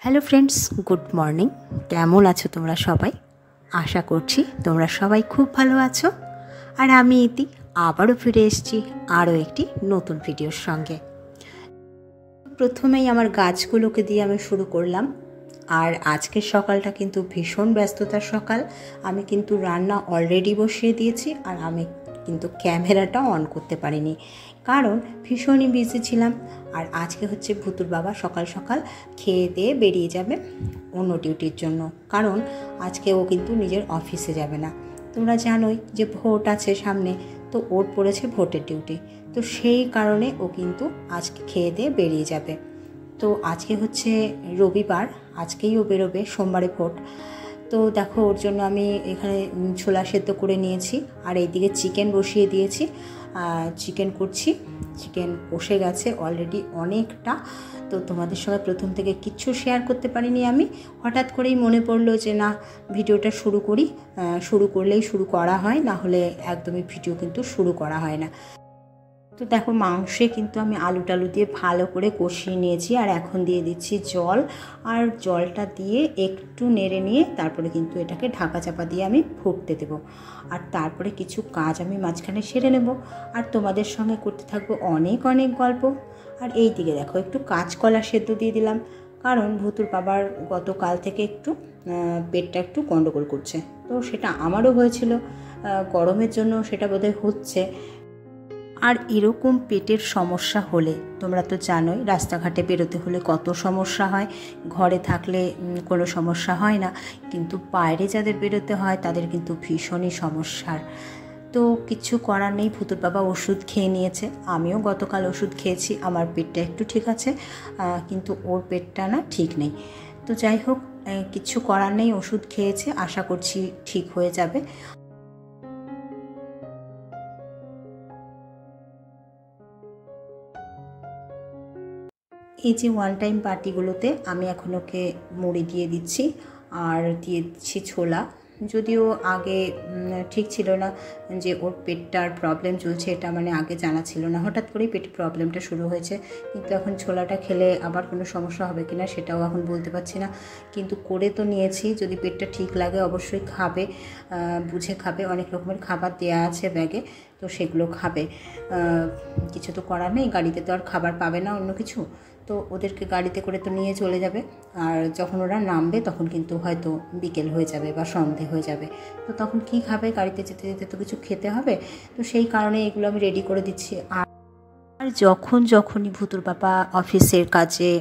Hello friends, good morning. কেমন আছো তোমরা সবাই? আশা করছি তোমরা সবাই খুব ভালো আছো। আর আমি ইতি আবারও ফিরে এসেছি আরও একটি নতুন ভিডিওর সঙ্গে। প্রথমেই আমার গাছগুলোকে দিয়ে আমি শুরু করলাম। আর আজকের সকালটা কিন্তু ভীষণ ব্যস্ততার সকাল। আমি কিন্তু রান্না অলরেডি বসিয়ে দিয়েছি, আর আমি কিন্তু ক্যামেরাটা অন করতে পারিনি, কারণ ভীষণই বিজি ছিলাম। আর আজকে হচ্ছে ভুতুর বাবা সকাল সকাল খেয়ে দিয়ে বেরিয়ে যাবে অন্য ডিউটির জন্য, কারণ আজকে ও কিন্তু নিজের অফিসে যাবে না। তোমরা জানোই যে ভোট আছে সামনে, তো ওর পড়েছে ভোটের ডিউটি। তো সেই কারণে ও কিন্তু আজকে খেয়ে দিয়ে বেরিয়ে যাবে। তো আজকে হচ্ছে রবিবার, আজকেই ও বেরোবে, সোমবারে ভোট। তো দেখো, ওর জন্য আমি এখানে ছোলা সেদ্ধ করে নিয়েছি, আর এইদিকে চিকেন বসিয়ে দিয়েছি। চিকেন করছি, চিকেন কষে গেছে অলরেডি অনেকটা। তো তোমাদের সঙ্গে প্রথম থেকে কিচ্ছু শেয়ার করতে পারিনি। আমি হঠাৎ করেই মনে পড়লো যে না, ভিডিওটা শুরু করি। শুরু করলেই শুরু করা হয়, না হলে একদমই ভিডিও কিন্তু শুরু করা হয় না। তো দেখো, মাংসে কিন্তু আমি আলু টালু দিয়ে ভালো করে কষিয়ে নিয়েছি, আর এখন দিয়ে দিচ্ছি জল। আর জলটা দিয়ে একটু নেড়ে নিয়ে তারপরে কিন্তু এটাকে ঢাকা চাপা দিয়ে আমি ফুটতে দেবো। আর তারপরে কিছু কাজ আমি মাঝখানে সেরে নেব, আর তোমাদের সঙ্গে করতে থাকবো অনেক অনেক গল্প। আর এই দিকে দেখো, একটু কাঁচকলা সেদ্ধ দিয়ে দিলাম, কারণ ভুতুর বাবার গতকাল থেকে একটু পেটটা একটু গন্ডগোল করছে। তো সেটা আমারও হয়েছিল, গরমের জন্য সেটা বোধহয় হচ্ছে। আর এরকম পেটের সমস্যা হলে তোমরা তো জানোই, রাস্তাঘাটে বেরোতে হলে কত সমস্যা হয়। ঘরে থাকলে কোনো সমস্যা হয় না, কিন্তু বাইরে যাদের বেরোতে হয় তাদের কিন্তু ভীষণই সমস্যার। তো কিছু করার নেই, ভুতুর বাবা ওষুধ খেয়ে নিয়েছে। আমিও গতকাল ওষুধ খেয়েছি, আমার পেটটা একটু ঠিক আছে, কিন্তু ওর পেটটা না ঠিক নেই। তো যাই হোক, কিছু করার নেই, ওষুধ খেয়েছে, আশা করছি ঠিক হয়ে যাবে। এই যে ওয়ান টাইম পার্টিগুলোতে আমি এখন ওকে মুড়ি দিয়ে দিচ্ছি, আর দিয়ে দিচ্ছি ছোলা। যদিও আগে ঠিক ছিল না যে ওর পেটটার প্রবলেম চলছে, এটা মানে আগে জানা ছিল না, হঠাৎ করেই পেটের প্রবলেমটা শুরু হয়েছে। কিন্তু এখন ছোলাটা খেলে আবার কোনো সমস্যা হবে কি না সেটাও এখন বলতে পারছি না, কিন্তু করে তো নিয়েছি। যদি পেটটা ঠিক লাগে অবশ্যই খাবে, বুঝে খাবে। অনেক রকমের খাবার দেয়া আছে ব্যাগে, তো সেগুলো খাবে। কিছু তো করার নেই, গাড়িতে তো আর খাবার পাবে না অন্য কিছু। তো ওদেরকে গাড়িতে করে তো নিয়ে চলে যাবে, আর যখন ওরা নামবে তখন কিন্তু হয়তো বিকেল হয়ে যাবে বা সন্ধে হয়ে যাবে। তো তখন কি খাবে? গাড়িতে যেতে যেতে তো কিছু খেতে হবে। তো সেই কারণে এগুলো আমি রেডি করে দিচ্ছি। আর যখনই ভুতুর বাবা অফিসের কাজে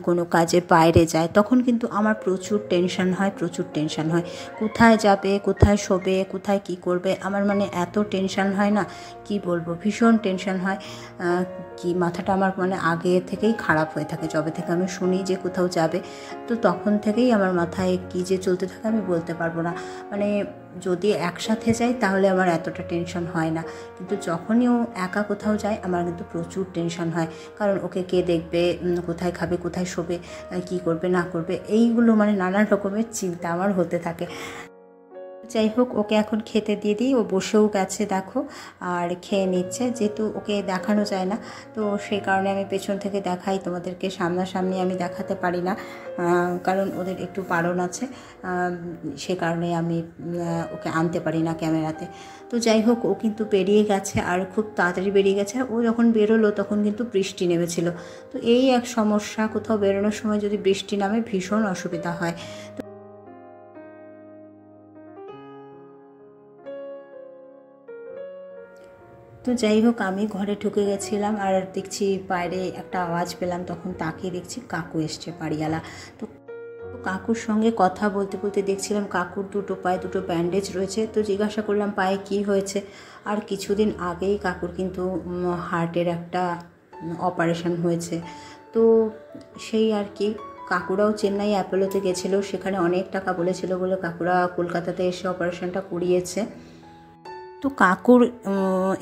কোনো কাজে বাইরে যায়, তখন কিন্তু আমার প্রচুর টেনশন হয়। কোথায় যাবে, কোথায় শোবে, কোথায় কি করবে, আমার মানে এত টেনশন হয় না, কি বলবো, ভীষণ টেনশন হয়। কি মাথাটা আমার মানে আগে থেকেই খারাপ হয়ে থাকে, যবে থেকে আমি শুনি যে কোথাও যাবে। তো তখন থেকেই আমার মাথায় কী যে চলতে থাকে আমি বলতে পারবো না। মানে যদি একসাথে যাই তাহলে আমার এতটা টেনশন হয় না, কিন্তু যখনই ও একা কোথাও যায় আমার কিন্তু প্রচুর টেনশন হয়। কারণ ওকে কে দেখবে, কোথায় খাবে, কোথায় শোবে, কী করবে না করবে, এইগুলো মানে নানান রকমের চিন্তা আমার হতে থাকে। যাই হোক, ওকে এখন খেতে দিয়ে দিই। ও বসেও গেছে দেখো, আর খেয়ে নিচ্ছে। যেহেতু ওকে দেখানো যায় না, তো সেই কারণে আমি পেছন থেকে দেখাই, তোমাদেরকে সামনাসামনি আমি দেখাতে পারি না, কারণ ওদের একটু বারণ আছে। সে কারণে আমি ওকে আনতে পারি না ক্যামেরাতে। তো যাই হোক, ও কিন্তু বেরিয়ে গেছে, আর খুব তাড়াতাড়ি বেরিয়ে গেছে। ও যখন বেরোলো তখন কিন্তু বৃষ্টি নেমেছিল। তো এই এক সমস্যা, কোথাও বেরোনোর সময় যদি বৃষ্টি নামে ভীষণ অসুবিধা হয়। তো যাই হোক, আমি ঘরে ঢুকে গেছিলাম, আর দেখছি বাইরে একটা আওয়াজ পেলাম, তখন তাকিয়ে দেখছি কাকু এসছে, বাড়িওয়ালা। তো কাকুর সঙ্গে কথা বলতে বলতে দেখছিলাম কাকুর দুটো পায়ে দুটো ব্যান্ডেজ রয়েছে। তো জিজ্ঞাসা করলাম পায়ে কি হয়েছে। আর কিছুদিন আগেই কাকুর কিন্তু হার্টের একটা অপারেশন হয়েছে। তো সেই আর কি, কাকুরাও চেন্নাই অ্যাপোলোতে গেছিলো, সেখানে অনেক টাকা বলেছিল বলে কাকুরা কলকাতাতে এসে অপারেশনটা করিয়েছে। তো কাকুর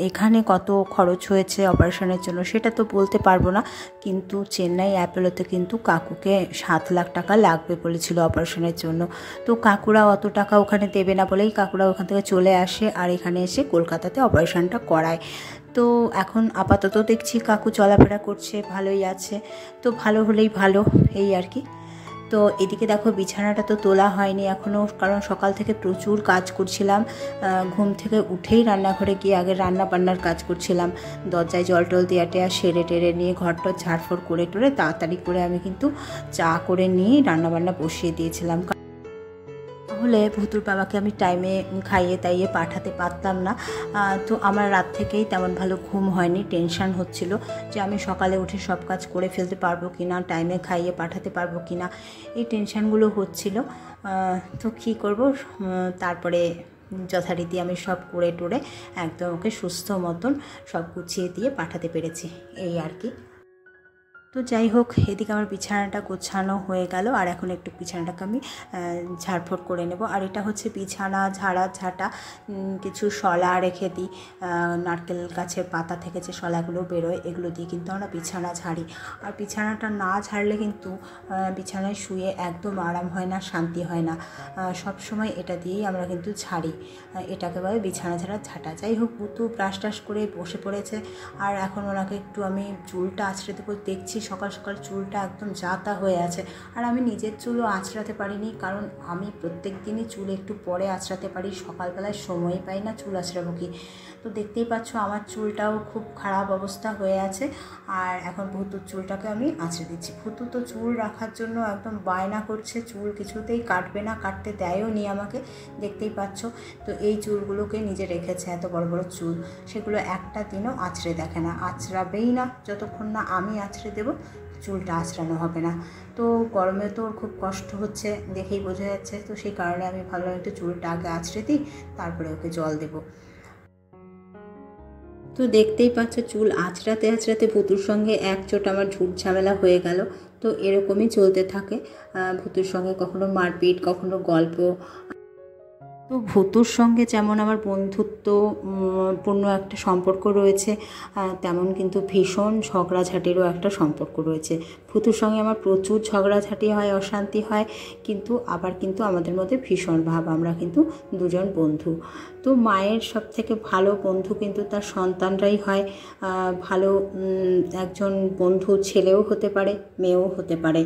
এখানে কত খরচ হয়েছে অপারেশনের জন্য সেটা তো বলতে পারবো না, কিন্তু চেন্নাই অ্যাপোলোতে কিন্তু কাকুকে 7 লাখ টাকা লাগবে বলেছিল অপারেশনের জন্য। তো কাকুরা অত টাকা ওখানে দেবে না বলেই কাকুরা ওখান থেকে চলে আসে, আর এখানে এসে কলকাতাতে অপারেশনটা করায়। তো এখন আপাতত দেখছি কাকু চলাফেরা করছে, ভালোই আছে। তো ভালো হলেই ভালো, এই আর কি। তো এদিকে দেখো বিছানাটা তো তোলা হয়নি এখনও, কারণ সকাল থেকে প্রচুর কাজ করছিলাম। ঘুম থেকে উঠেই রান্নাঘরে গিয়ে আগে রান্না বান্নার কাজ করছিলাম। দরজায় জল টল দেওয়াটা সেরে টেরে নিয়ে ঘরটা ঝাড়ফড় করে টোরে তাড়াতাড়ি করে আমি কিন্তু চা করে নিয়ে রান্নাবান্না বসিয়ে দিয়েছিলাম। তাহলে ভুতুর বাবাকে আমি টাইমে খাইয়ে তাইয়ে পাঠাতে পারতাম না। তো আমার রাত থেকেই তেমন ভালো ঘুম হয়নি, টেনশান হচ্ছিল যে আমি সকালে উঠে সব কাজ করে ফেলতে পারবো কি না, টাইমে খাইয়ে পাঠাতে পারবো কি না, এই টেনশানগুলো হচ্ছিল। তো কী করব, তারপরে যথারীতি আমি সব করে টোরে একদম ওকে সুস্থ মতন সব গুছিয়ে দিয়ে পাঠাতে পেরেছি, এই আর কি। তো যাই হোক, এদিকে আমার বিছানাটা গোছানো হয়ে গেল, আর এখন একটু বিছানাটাকে আমি ঝাড়ফড় করে নেব। আর এটা হচ্ছে বিছানা ঝাঁটা, কিছু শলা রেখে দিই, নারকেল গাছের পাতা থেকে যে শলাগুলো বেরোয় এগুলো দিয়ে কিন্তু আমরা বিছানা ঝাড়ি। আর বিছানাটা না ঝাড়লে কিন্তু বিছানায় শুয়ে একদম আরাম হয় না, শান্তি হয় না। সব সময় এটা দিয়েই আমরা কিন্তু ঝাড়ি, এটাকে বলে বিছানা ঝাঁটা। যাই হোক, বুতু ব্রাশ টাশ করে বসে পড়েছে, আর এখন ওনাকে একটু আমি চুলটা আঁচড়ে দেবো। দেখছি সকাল সকাল চুলটা একদম জাতা হয়ে আছে, আর আমি নিজের চুলও আঁচড়াতে পারিনি, কারণ আমি প্রত্যেক দিনই চুল একটু পরে আঁচড়াতে পারি, সকালবেলায় সময় পাই না চুল আঁচড়াবো কি। তো দেখতেই পাচ্ছ আমার চুলটাও খুব খারাপ অবস্থা হয়ে আছে, আর এখন ভুতুর চুলটাকে আমি আঁচড়ে দিচ্ছি। ভুতু তো চুল রাখার জন্য একদম বায়না করছে, চুল কিছুতেই কাটবে না, কাটতে দেয়ও নি আমাকে, দেখতেই পাচ্ছ। তো এই চুলগুলোকে নিজে রেখেছে, এত বড় বড় চুল, সেগুলো একটা দিনও আঁচড়ে দেখে না, আঁচড়াবেই না যতক্ষণ না আমি আঁচড়ে দেবো, চুলটা আঁচড়ানো হবে না। তো গরমে তো ওর খুব কষ্ট হচ্ছে, দেখেই বোঝা যাচ্ছে। তো সেই কারণে আমি ভাবলাম একটু চুলটা আগে আঁচড়ে দিই, তারপরে ওকে জল দেবো। তো দেখতেই পাচ্ছ চুল আঁচড়াতে আঁচড়াতে ভুতুর সঙ্গে এক চোট আমার ঝুট ঝামেলা হয়ে গেল। তো এরকমই চলতে থাকে, ভুতুর সঙ্গে কখনো মারপিট, কখনো গল্প। তো ভুতুর সঙ্গে যেমন আমার বন্ধুত্বপূর্ণ একটা সম্পর্ক রয়েছে, তেমন কিন্তু ভীষণ ঝগড়াঝাটিরও একটা সম্পর্ক রয়েছে। ভুতুর সঙ্গে আমার প্রচুর ঝগড়াঝাটি হয়, অশান্তি হয়, কিন্তু আবার কিন্তু আমাদের মধ্যে ভীষণ ভাব, আমরা কিন্তু দুজন বন্ধু। তো মায়ের সবথেকে ভালো বন্ধু কিন্তু তার সন্তানরাই হয়। ভালো একজন বন্ধু ছেলেও হতে পারে, মেয়েও হতে পারে।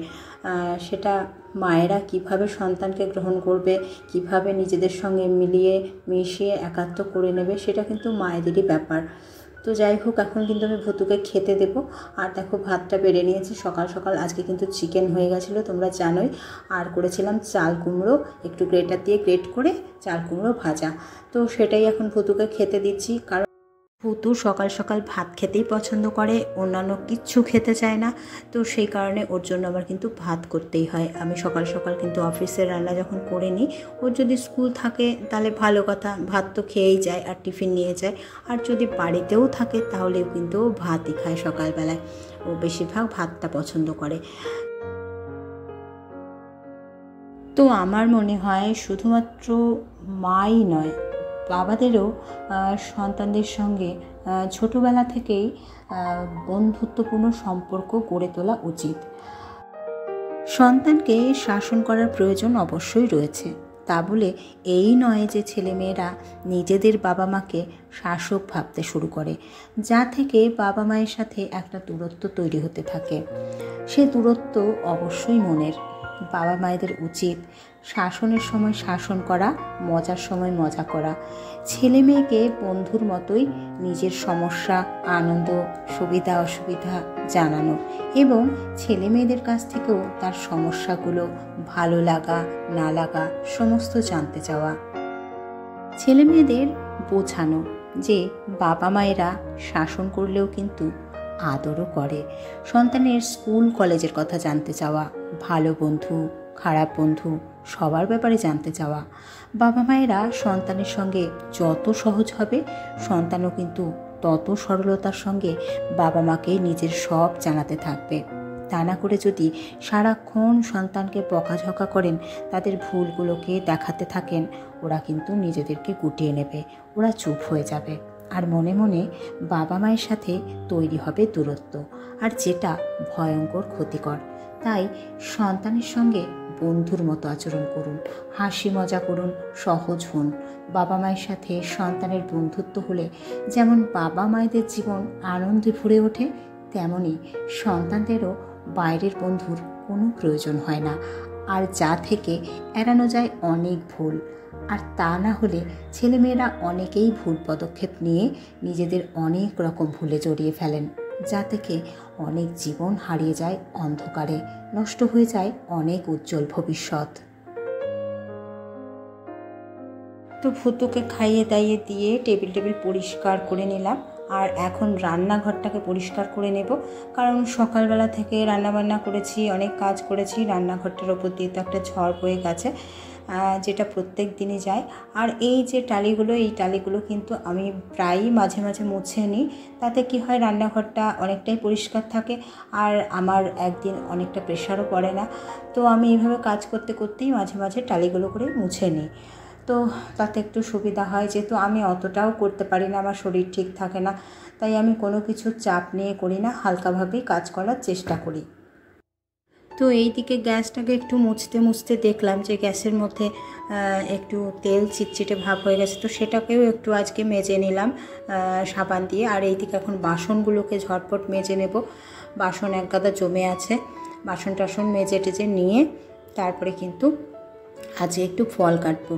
সেটা মায়েরা কিভাবে সন্তানকে গ্রহণ করবে, কিভাবে নিজেদের সঙ্গে মিলিয়ে মিশিয়ে একাত্ম করে নেবে, সেটা কিন্তু মায়েদেরই ব্যাপার। তো যাই হোক, এখন কিন্তু আমি ভুতুকে খেতে দেবো। আর দেখো ভাতটা বেড়ে নিয়েছি, সকাল সকাল আজকে কিন্তু চিকেন হয়ে গেছিলো, তোমরা জানোই। আর করেছিলাম চাল কুমড়ো, একটু গ্রেটার দিয়ে গ্রেট করে চাল কুমড়ো ভাজা। তো সেটাই এখন ভুতুকে খেতে দিচ্ছি, কারণ ভুতু সকাল সকাল ভাত খেতেই পছন্দ করে, অন্যান্য কিচ্ছু খেতে চায় না। তো সেই কারণে ওর জন্য আবার কিন্তু ভাত করতেই হয়। আমি সকাল সকাল কিন্তু অফিসের রান্না যখন করে নিই, ওর যদি স্কুল থাকে তাহলে ভালো কথা, ভাত তো খেয়েই যায় আর টিফিন নিয়ে যায়। আর যদি বাড়িতেও থাকে তাহলেও কিন্তু ও ভাতই খায় সকালবেলায়, ও বেশিরভাগ ভাতটা পছন্দ করে। তো আমার মনে হয় শুধুমাত্র মাই নয়, বাবাদেরও সন্তানদের সঙ্গে ছোটোবেলা থেকেই বন্ধুত্বপূর্ণ সম্পর্ক গড়ে তোলা উচিত। সন্তানকে শাসন করার প্রয়োজন অবশ্যই রয়েছে, তা বলে এই নয় যে ছেলেমেয়েরা নিজেদের বাবা মাকে শাসক ভাবতে শুরু করে, যা থেকে বাবা মায়ের সাথে একটা দূরত্ব তৈরি হতে থাকে। সে দূরত্ব অবশ্যই মনের। বাবা মায়েদের উচিত শাসনের সময় শাসন করা, মজার সময় মজা করা, ছেলে মেয়েকে বন্ধুর মতোই নিজের সমস্যা, আনন্দ, সুবিধা অসুবিধা জানানো, এবং ছেলে মেয়েদের কাছ থেকেও তার সমস্যাগুলো, ভালো লাগা না লাগা সমস্ত জানতে চাওয়া। ছেলে মেয়েদের বোঝানো যে বাবা মায়েরা শাসন করলেও কিন্তু আদরও করে। সন্তানের স্কুল কলেজের কথা জানতে চাওয়া, ভালো বন্ধু খারাপ বন্ধু সবার ব্যাপারে জানতে চাওয়া। বাবা মায়েরা সন্তানের সঙ্গে যত সহজ হবে, সন্তানও কিন্তু তত সরলতার সঙ্গে বাবা মাকে নিজের সব জানাতে থাকবে। তা না করে যদি সারাক্ষণ সন্তানকে বকাঝকা করেন, তাদের ভুলগুলোকে দেখাতে থাকেন, ওরা কিন্তু নিজেদেরকে গুটিয়ে নেবে, ওরা চুপ হয়ে যাবে, আর মনে মনে বাবা মায়ের সাথে তৈরি হবে দূরত্ব, আর যেটা ভয়ঙ্কর ক্ষতিকর। তাই সন্তানের সঙ্গে বন্ধুর মতো আচরণ করুন, হাসি মজা করুন, সহজ হন। বাবা মায়ের সাথে সন্তানের বন্ধুত্ব হলে যেমন বাবা মায়েদের জীবন আনন্দে ভরে ওঠে, তেমনি সন্তানদেরও বাইরের বন্ধুর কোনো প্রয়োজন হয় না। আর যা থেকে এড়ানো যায় অনেক ভুল। আর তা না হলে ছেলেমেয়েরা অনেকেই ভুল পদক্ষেপ নিয়ে নিজেদের অনেক রকম ভুলে জড়িয়ে ফেলেন, যা থেকে অনেক জীবন হারিয়ে যায় অন্ধকারে, নষ্ট হয়ে যায় অনেক উজ্জ্বল ভবিষ্যৎ। তো ভুতুকে খাইয়ে দাইয়ে দিয়ে টেবিল পরিষ্কার করে নিলাম। আর এখন রান্নাঘরটাকে পরিষ্কার করে নেব, কারণ সকালবেলা থেকে রান্নাবান্না করেছি, অনেক কাজ করেছি। রান্নাঘরটার ওপর দিয়ে তো একটা ঝড় বয়ে গেছে, যেটা প্রত্যেক দিনই যায়। আর এই যে টালিগুলো, এই টালিগুলো কিন্তু আমি প্রায়ই মাঝে মাঝে মুছে নিই। তাতে কি হয়, রান্নাঘরটা অনেকটাই পরিষ্কার থাকে আর আমার একদিন অনেকটা প্রেশারও পড়ে না। তো আমি এইভাবে কাজ করতে করতেই মাঝে মাঝে টালিগুলো করে মুছে নিই। তো তাতে একটু সুবিধা হয়, যেহেতু আমি অতটাও করতে পারি না, আমার শরীর ঠিক থাকে না, তাই আমি কোনো কিছু চাপ নিয়ে করি না, হালকাভাবেই কাজ করার চেষ্টা করি। তো এই দিকে গ্যাসটাকে একটু মুছতে দেখলাম যে গ্যাসের মধ্যে একটু তেল চিটচিটে ভাব হয়ে গেছে। তো সেটাকেও একটু আজকে মেজে নিলাম সাবান দিয়ে। আর এই দিকে এখন বাসনগুলোকে ঝটপট মেজে নেব। বাসন এক গাদা জমে আছে, বাসন টাসন মেজে টেজে নিয়ে তারপরে কিন্তু আজকে একটু ফল কাটবো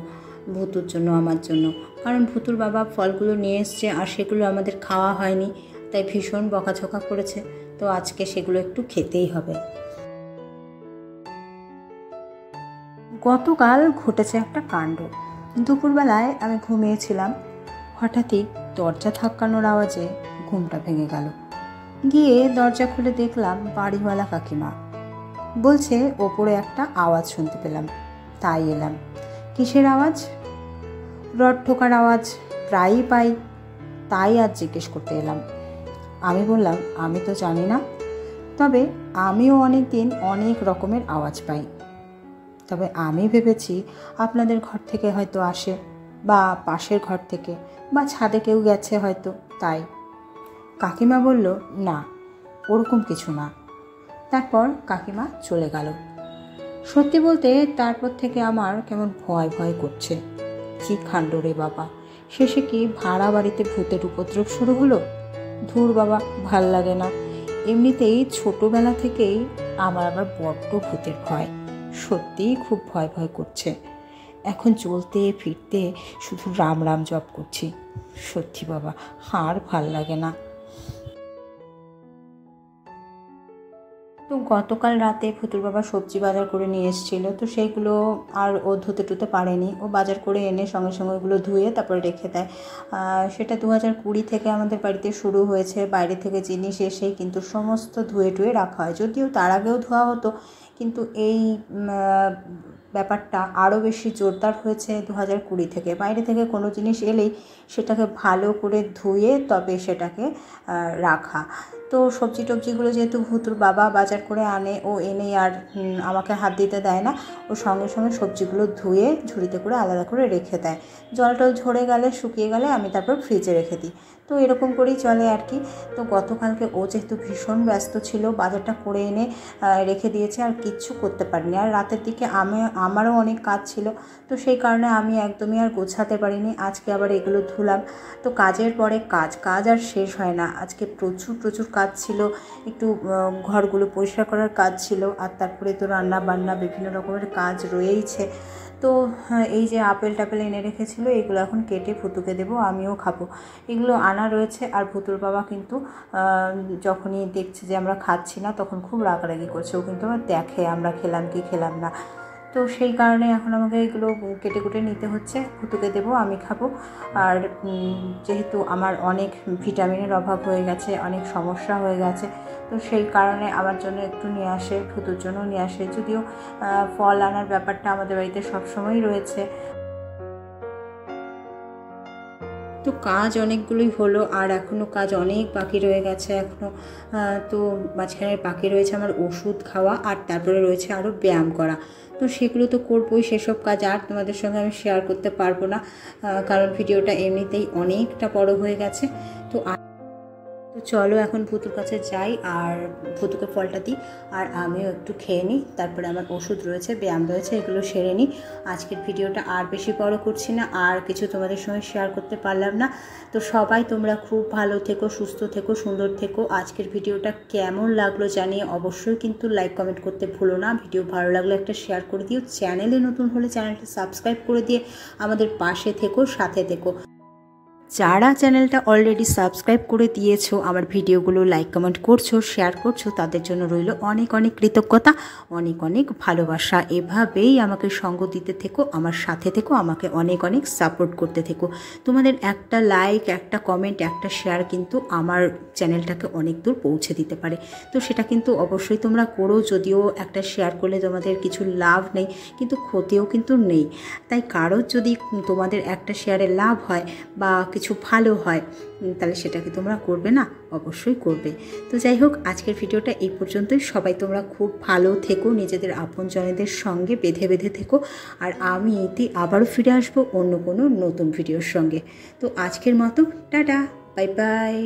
ভুতুর জন্য, আমার জন্য। কারণ ভুতুর বাবা ফলগুলো নিয়ে এসছে আর সেগুলো আমাদের খাওয়া হয়নি, তাই ভীষণ বকাঝকা করেছে। তো আজকে সেগুলো একটু খেতেই হবে। গতকাল ঘটেছে একটা কাণ্ড। দুপুরবেলায় আমি ঘুমিয়েছিলাম, হঠাৎই দরজা ধাক্কানোর আওয়াজে ঘুমটা ভেঙে গেল। গিয়ে দরজা খুলে দেখলাম বাড়িওয়ালা কাকিমা। বলছে ওপরে একটা আওয়াজ শুনতে পেলাম, তাই এলাম। কিসের আওয়াজ? রড ঠোকার আওয়াজ প্রায়ই পাই, তাই আজ জিজ্ঞেস করতে এলাম। আমি বললাম আমি তো জানি না, তবে আমিও অনেক দিন অনেক রকমের আওয়াজ পাই, তবে আমি ভেবেছি আপনাদের ঘর থেকে হয়তো আসে, বা পাশের ঘর থেকে, বা ছাদে কেউ গেছে হয়তো, তাই। কাকিমা বলল না, ওরকম কিছু না। তারপর কাকিমা চলে গেল। সত্যি বলতে তারপর থেকে আমার কেমন ভয় ভয় করছে। কি কাণ্ড রে বাবা, শেষে কি ভাড়া বাড়িতে ভূতের উপদ্রব শুরু হলো? ধুর বাবা, ভাল লাগে না। এমনিতেই ছোটবেলা থেকেই আমার আবার বড্ড ভূতের ভয়, সত্যিই খুব ভয় ভয় করছে। এখন চলতে ফিরতে শুধু রাম রাম জপ করছি। সত্যি বাবা, আর ভাল লাগে না। তো গতকাল রাতে ভুতুর বাবা সবজি বাজার করে নিয়ে এসেছিলো, তো সেইগুলো আর ও ধুতে টুতে পারেনি। ও বাজার করে এনে সঙ্গে সঙ্গে ওগুলো ধুয়ে তারপরে রেখে দেয়। সেটা 2020 থেকে আমাদের বাড়িতে শুরু হয়েছে। বাইরে থেকে জিনিস এসেই কিন্তু সমস্ত ধুয়ে টুয়ে রাখা হয়। যদিও তার আগেও ধোয়া হতো, কিন্তু এই ব্যাপারটা আরও বেশি জোরদার হয়েছে 2020 থেকে। বাইরে থেকে কোনো জিনিস এলেই সেটাকে ভালো করে ধুয়ে তবে সেটাকে রাখা। তো সবজি টবজিগুলো যেহেতু ভুতুর বাবা বাজার করে আনে, ও এনে আর আমাকে হাত দিতে দেয় না। ও সঙ্গে সঙ্গে সবজিগুলো ধুয়ে ঝুড়িতে করে আলাদা করে রেখে দেয়। জল টল ঝরে গেলে, শুকিয়ে গেলে আমি তারপর ফ্রিজে রেখে দিই। তো এরকম করেই চলে আর কি। তো গতকালকে ও যেহেতু ভীষণ ব্যস্ত ছিল, বাজারটা করে এনে রেখে দিয়েছে, আর কিচ্ছু করতে পারিনি। আর রাতের দিকে আমারও অনেক কাজ ছিল, তো সেই কারণে আমি একদমই আর গোছাতে পারিনি। আজকে আবার এগুলো ধুলাম। তো কাজের পরে কাজ আর শেষ হয় না। আজকে প্রচুর কাজ ছিল, একটু ঘরগুলো পরিষ্কার করার কাজ ছিল, আর তারপরে তো রান্না বান্না বিভিন্ন রকমের কাজ রয়েইছে। তো এই যে আপেল টাপেল এনে রেখেছিল, এগুলো এখন কেটে ভুতুকে দেবো, আমিও খাবো। এগুলো আনা রয়েছে। আর ভুতুর বাবা কিন্তু যখনই দেখছে যে আমরা খাচ্ছি না, তখন খুব রাগারাগি করছে। ও কিন্তু আবার দেখে আমরা খেলাম কি খেলাম না। তো সেই কারণে এখন আমাকে এগুলো কেটে কুটে নিতে হচ্ছে, ভুতুকে দেবো, আমি খাবো। আর যেহেতু আমার অনেক ভিটামিনের অভাব হয়ে গেছে, অনেক সমস্যা হয়ে গেছে, তো সেই কারণে আমার জন্য একটু নিয়ে আসে, ভুতুর জন্য নিয়ে আসে। যদিও ফল আনার ব্যাপারটা আমাদের বাড়িতে সবসময়ই রয়েছে। তো কাজ অনেকগুলোই হলো, আর এখনও কাজ অনেক বাকি রয়ে গেছে এখনও। তো মাঝখানে বাকি রয়েছে আমার ওষুধ খাওয়া, আর তারপরে রয়েছে আরও ব্যায়াম করা। তো সেগুলো তো করবোই, সেসব কাজ আর তোমাদের সঙ্গে আমি শেয়ার করতে পারবো না, কারণ ভিডিওটা এমনিতেই অনেকটা বড় হয়ে গেছে। তো তো চলো এখন ভুতুর কাছে যাই আর ভুতুকে ফলটা দিই, আর আমিও একটু খেয়ে নিই। তারপরে আমার ওষুধ রয়েছে, ব্যায়াম রয়েছে, এগুলো সেরে নিই। আজকের ভিডিওটা আর বেশি বড় করছি না, আর কিছু তোমাদের সঙ্গে শেয়ার করতে পারলাম না। তো সবাই তোমরা খুব ভালো থেকো, সুস্থ থেকো, সুন্দর থেকো। আজকের ভিডিওটা কেমন লাগলো জানিয়ে অবশ্যই কিন্তু লাইক কমেন্ট করতে ভুলো না। ভিডিও ভালো লাগলে একটা শেয়ার করে দিও। চ্যানেলে নতুন হলে চ্যানেলটা সাবস্ক্রাইব করে দিয়ে আমাদের পাশে থেকো, সাথে থেকো। যারা চ্যানেলটা অলরেডি সাবস্ক্রাইব করে দিয়েছো, আমার ভিডিওগুলো লাইক কমেন্ট করছো, শেয়ার করছো, তাদের জন্য রইল অনেক অনেক কৃতজ্ঞতা, অনেক অনেক ভালোবাসা। এভাবেই আমাকে সঙ্গ দিতে থেকো, আমার সাথে থেকো, আমাকে অনেক অনেক সাপোর্ট করতে থেকো। তোমাদের একটা লাইক, একটা কমেন্ট, একটা শেয়ার কিন্তু আমার চ্যানেলটাকে অনেক দূর পৌঁছে দিতে পারে। তো সেটা কিন্তু অবশ্যই তোমরা করো। যদিও একটা শেয়ার করলে তোমাদের কিছু লাভ নেই, কিন্তু ক্ষতিও কিন্তু নেই। তাই কারোর যদি তোমাদের একটা শেয়ারে লাভ হয় বা কিছু ভালো হয়, তাহলে সেটাকে তোমরা করবে না? অবশ্যই করবে। তো যাই হোক, আজকের ভিডিওটা এই পর্যন্তই। সবাই তোমরা খুব ভালো থেকো, নিজেদের আপনজনেদের সঙ্গে বেঁধে বেঁধে থেকো। আর আমি ইতি আবারও ফিরে আসবো অন্য কোনো নতুন ভিডিওর সঙ্গে। তো আজকের মতো টাটা, বাই বাই।